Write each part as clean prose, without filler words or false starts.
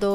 2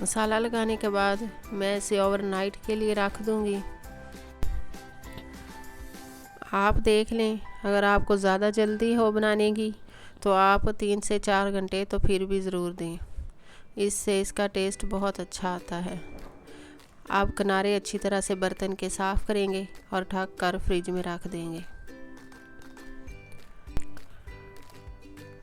मसाला लगाने के बाद मैं इसे ओवरनाइट के लिए रख दूंगी। आप देख लें, अगर आपको ज़्यादा जल्दी हो बनाने की तो आप 3 से 4 घंटे तो फिर भी ज़रूर दें, इससे इसका टेस्ट बहुत अच्छा आता है। आप किनारे अच्छी तरह से बर्तन के साफ़ करेंगे और ढक कर फ्रिज में रख देंगे।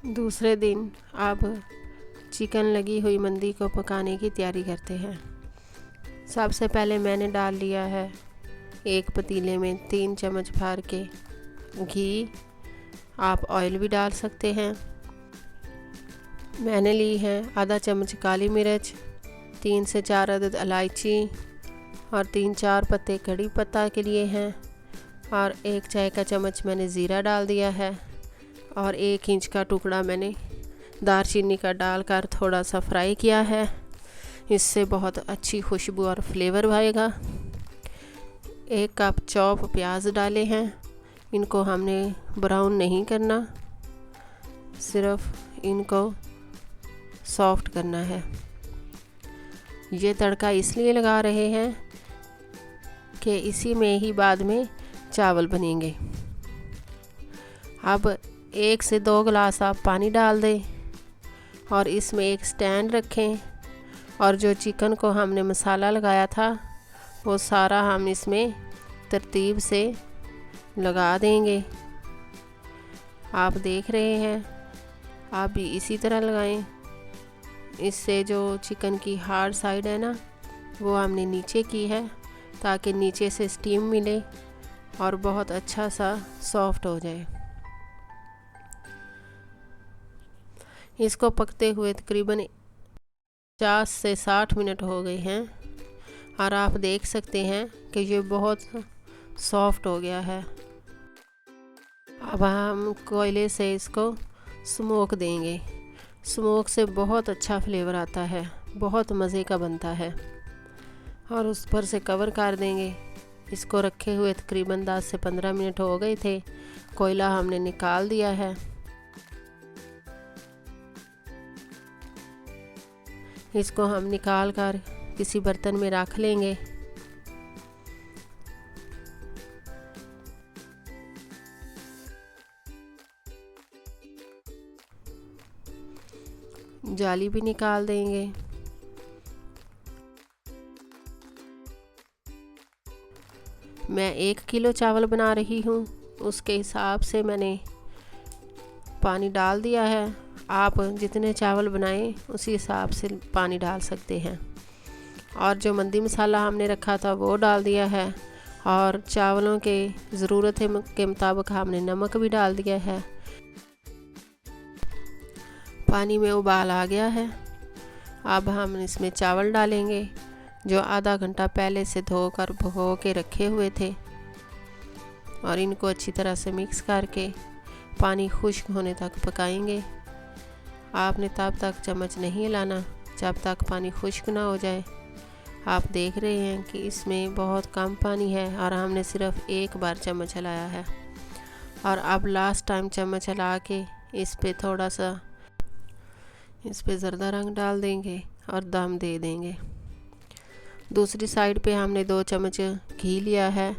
दूसरे दिन आप चिकन लगी हुई मंदी को पकाने की तैयारी करते हैं। सबसे पहले मैंने डाल लिया है एक पतीले में 3 चम्मच भर के घी। आप ऑयल भी डाल सकते हैं। मैंने ली है आधा चम्मच काली मिर्च, 3 से 4 अदद इलायची और 3-4 पत्ते कड़ी पत्ता के लिए हैं, और 1 चाय का चम्मच मैंने ज़ीरा डाल दिया है, और 1 इंच का टुकड़ा मैंने दालचीनी का डालकर थोड़ा सा फ्राई किया है। इससे बहुत अच्छी खुशबू और फ्लेवर आएगा। 1 कप चॉप प्याज डाले हैं। इनको हमने ब्राउन नहीं करना, सिर्फ इनको सॉफ्ट करना है। ये तड़का इसलिए लगा रहे हैं कि इसी में ही बाद में चावल बनेंगे। अब 1 से 2 गिलास आप पानी डाल दें और इसमें एक स्टैंड रखें, और जो चिकन को हमने मसाला लगाया था वो सारा हम इसमें तरतीब से लगा देंगे। आप देख रहे हैं, आप भी इसी तरह लगाएं। इससे जो चिकन की हार्ड साइड है ना, वो हमने नीचे की है ताकि नीचे से स्टीम मिले और बहुत अच्छा सा सॉफ्ट हो जाए। इसको पकते हुए तकरीबन 50 से 60 मिनट हो गए हैं, और आप देख सकते हैं कि ये बहुत सॉफ्ट हो गया है। अब हम कोयले से इसको स्मोक देंगे। स्मोक से बहुत अच्छा फ्लेवर आता है, बहुत मज़े का बनता है। और उस पर से कवर कर देंगे। इसको रखे हुए तकरीबन 10 से 15 मिनट हो गए थे। कोयला हमने निकाल दिया है। इसको हम निकाल कर किसी बर्तन में रख लेंगे। जाली भी निकाल देंगे। मैं 1 किलो चावल बना रही हूँ, उसके हिसाब से मैंने पानी डाल दिया है। आप जितने चावल बनाएं उसी हिसाब से पानी डाल सकते हैं। और जो मंदी मसाला हमने रखा था वो डाल दिया है, और चावलों के ज़रूरत के मुताबिक हमने नमक भी डाल दिया है। पानी में उबाल आ गया है। अब हम इसमें चावल डालेंगे जो आधा घंटा पहले से धोकर भिगो के रखे हुए थे, और इनको अच्छी तरह से मिक्स करके पानी खुश्क होने तक पकाएंगे। आपने तब तक चम्मच नहीं हिलाना जब तक पानी खुश्क ना हो जाए। आप देख रहे हैं कि इसमें बहुत कम पानी है और हमने सिर्फ 1 बार चम्मच हिलाया है। और अब लास्ट टाइम चम्मच हिला के इस पे ज़रदा रंग डाल देंगे और दम दे देंगे। दूसरी साइड पे हमने 2 चम्मच घी लिया है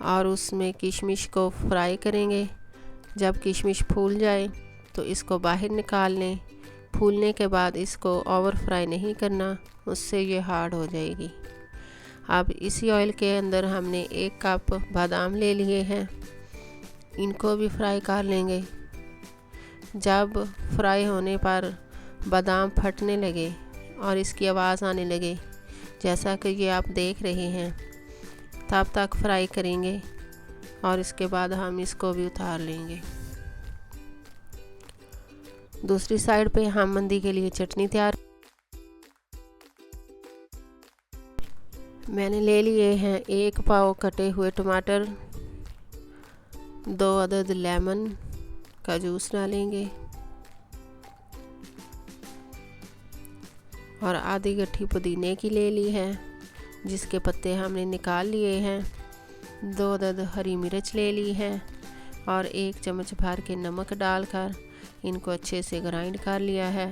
और उसमें किशमिश को फ्राई करेंगे। जब किशमिश फूल जाए तो इसको बाहर निकाल लें। फूलने के बाद इसको ओवर फ्राई नहीं करना, उससे ये हार्ड हो जाएगी। अब इसी ऑयल के अंदर हमने 1 कप बादाम ले लिए हैं, इनको भी फ्राई कर लेंगे। जब फ्राई होने पर बादाम फटने लगे और इसकी आवाज़ आने लगे, जैसा कि ये आप देख रहे हैं, तब तक फ्राई करेंगे और इसके बाद हम इसको भी उतार लेंगे। दूसरी साइड पे हम मंदी के लिए चटनी तैयार। मैंने ले लिए हैं 1 पाव कटे हुए टमाटर, 2 अदद लेमन का जूस डालेंगे और आधी गट्ठी पुदीने की ले ली है जिसके पत्ते हमने निकाल लिए हैं। 2 अदद हरी मिर्च ले ली है और 1 चम्मच भर के नमक डालकर इनको अच्छे से ग्राइंड कर लिया है।